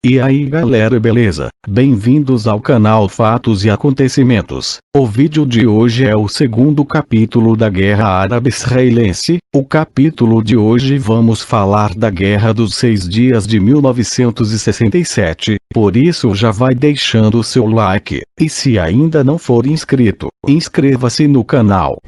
E aí galera, beleza? Bem-vindos ao canal Fatos e Acontecimentos. O vídeo de hoje é o segundo capítulo da Guerra Árabe-Israelense. O capítulo de hoje vamos falar da Guerra dos 6 Dias de 1967, por isso já vai deixando o seu like, e se ainda não for inscrito, inscreva-se no canal.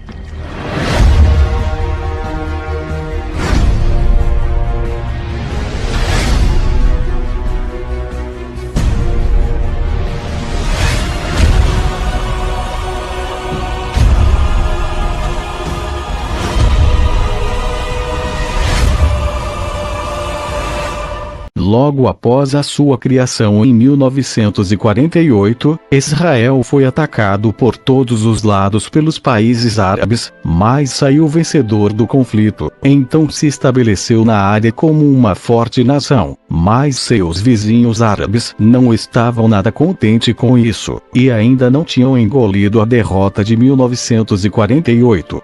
Logo após a sua criação em 1948, Israel foi atacado por todos os lados pelos países árabes, mas saiu vencedor do conflito. Então se estabeleceu na área como uma forte nação, mas seus vizinhos árabes não estavam nada contentes com isso, e ainda não tinham engolido a derrota de 1948.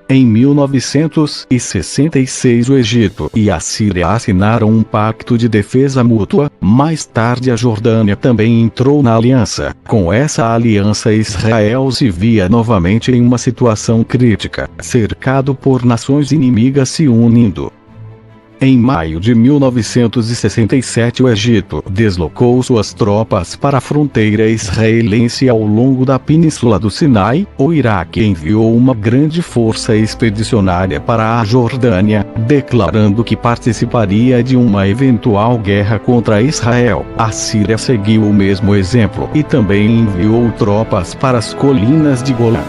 Em 1966 o Egito e a Síria assinaram um pacto de defesa mútua. Mais tarde a Jordânia também entrou na aliança. Com essa aliança Israel se via novamente em uma situação crítica, cercado por nações inimigas se unindo. Em maio de 1967 o Egito deslocou suas tropas para a fronteira israelense ao longo da Península do Sinai. O Iraque enviou uma grande força expedicionária para a Jordânia, declarando que participaria de uma eventual guerra contra Israel. A Síria seguiu o mesmo exemplo e também enviou tropas para as colinas de Golã.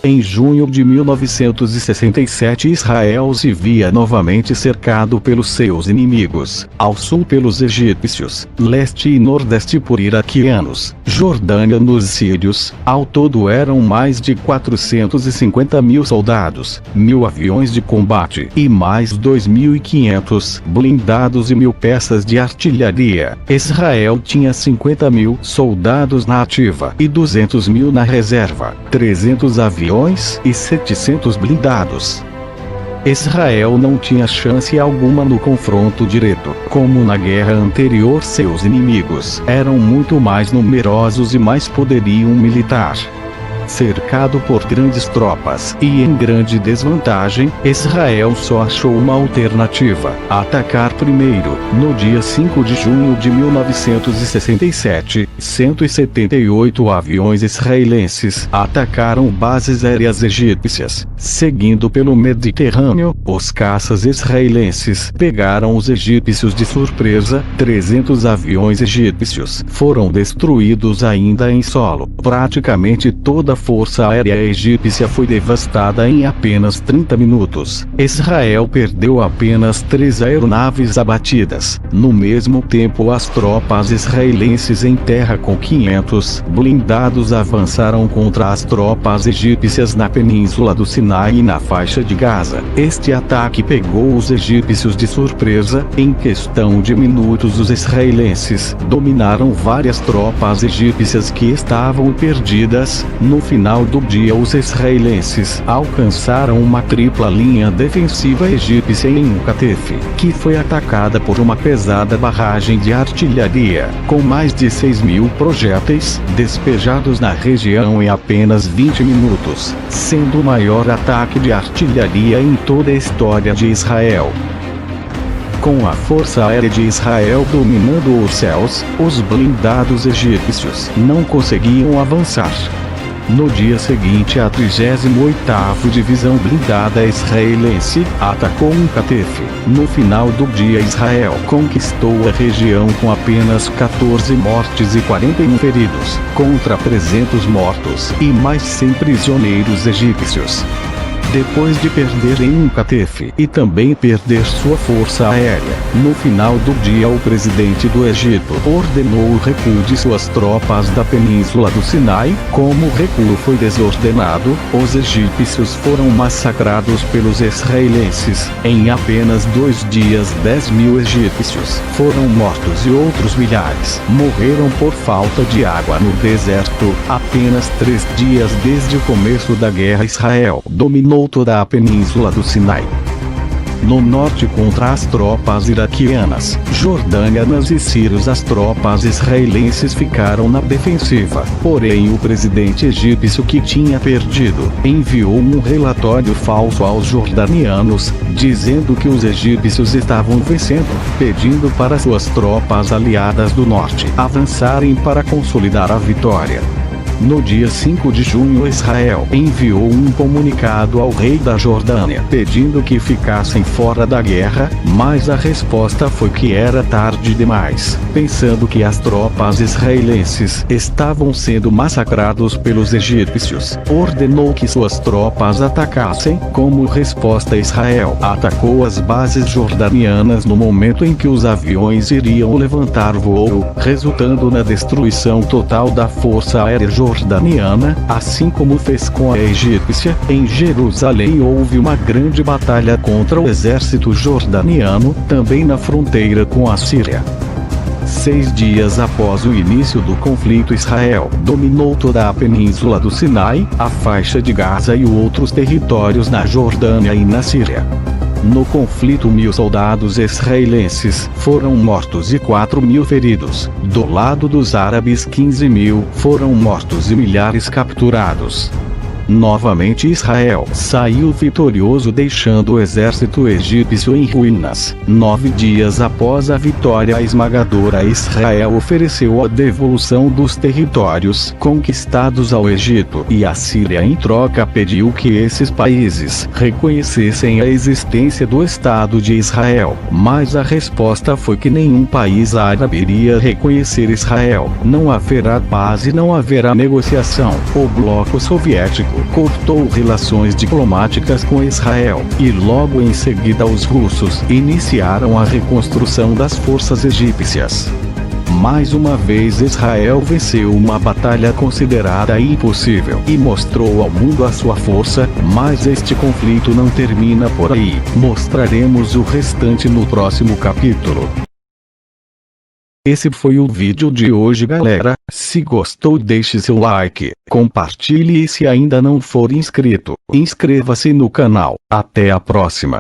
Em junho de 1967 Israel se via novamente cercado pelos seus inimigos, ao sul pelos egípcios, leste e nordeste por iraquianos, Jordânia nos sírios. Ao todo eram mais de 450 mil soldados, 1.000 aviões de combate e mais 2.500 blindados e 1.000 peças de artilharia. Israel tinha 50.000 soldados na ativa e 200.000 na reserva, 300 aviões e 700 blindados. Israel não tinha chance alguma no confronto direto. Como na guerra anterior, seus inimigos eram muito mais numerosos e mais poderio militar. Cercado por grandes tropas e em grande desvantagem, Israel só achou uma alternativa: atacar primeiro. No dia 5 de junho de 1967, 178 aviões israelenses atacaram bases aéreas egípcias. Seguindo pelo Mediterrâneo, os caças israelenses pegaram os egípcios de surpresa. 300 aviões egípcios foram destruídos ainda em solo. Praticamente toda a força aérea egípcia foi devastada em apenas 30 minutos. Israel perdeu apenas 3 aeronaves abatidas. No mesmo tempo, as tropas israelenses em terra com 500 blindados avançaram contra as tropas egípcias na Península do Sinai e na faixa de Gaza. Este ataque pegou os egípcios de surpresa. Em questão de minutos, os israelenses dominaram várias tropas egípcias que estavam perdidas. No final do dia, os israelenses alcançaram uma tripla linha defensiva egípcia em Uqatef, que foi atacada por uma pesada barragem de artilharia, com mais de 6.000 projéteis despejados na região em apenas 20 minutos, sendo o maior ataque de artilharia em toda a história de Israel. Com a força aérea de Israel dominando os céus, os blindados egípcios não conseguiam avançar. No dia seguinte, a 38ª Divisão Blindada Israelense atacou Uqatef. No final do dia, Israel conquistou a região com apenas 14 mortes e 41 feridos, contra 300 mortos e mais 100 prisioneiros egípcios. Depois de perder em Uqatef e também perder sua força aérea, no final do dia o presidente do Egito ordenou o recuo de suas tropas da Península do Sinai. Como o recuo foi desordenado, os egípcios foram massacrados pelos israelenses. Em apenas 2 dias, 10.000 egípcios foram mortos e outros milhares morreram por falta de água no deserto. Apenas 3 dias desde o começo da guerra, Israel dominou toda a Península do Sinai. no norte contra as tropas iraquianas, jordânianas e sírios. As tropas israelenses ficaram na defensiva, porém o presidente egípcio, que tinha perdido, enviou um relatório falso aos jordanianos, dizendo que os egípcios estavam vencendo, pedindo para suas tropas aliadas do norte avançarem para consolidar a vitória. No dia 5 de junho, Israel enviou um comunicado ao rei da Jordânia pedindo que ficassem fora da guerra, mas a resposta foi que era tarde demais. Pensando que as tropas israelenses estavam sendo massacrados pelos egípcios, ordenou que suas tropas atacassem. Como resposta, Israel atacou as bases jordanianas no momento em que os aviões iriam levantar voo, resultando na destruição total da força aérea jordaniana, assim como fez com a egípcia. Em Jerusalém houve uma grande batalha contra o exército jordaniano, também na fronteira com a Síria. 6 dias após o início do conflito, Israel dominou toda a península do Sinai, a faixa de Gaza e outros territórios na Jordânia e na Síria. No conflito, 1.000 soldados israelenses foram mortos e 4.000 feridos. Do lado dos árabes, 15.000 foram mortos e milhares capturados. Novamente, Israel saiu vitorioso, deixando o exército egípcio em ruínas. 9 dias após a vitória esmagadora, Israel ofereceu a devolução dos territórios conquistados ao Egito, e a Síria em troca pediu que esses países reconhecessem a existência do Estado de Israel. Mas a resposta foi que nenhum país árabe iria reconhecer Israel. Não haverá paz e não haverá negociação. O bloco soviético cortou relações diplomáticas com Israel, e logo em seguida os russos iniciaram a reconstrução das forças egípcias. Mais uma vez, Israel venceu uma batalha considerada impossível e mostrou ao mundo a sua força, mas este conflito não termina por aí. Mostraremos o restante no próximo capítulo. Esse foi o vídeo de hoje, galera. Se gostou, deixe seu like, compartilhe e se ainda não for inscrito, inscreva-se no canal. Até a próxima.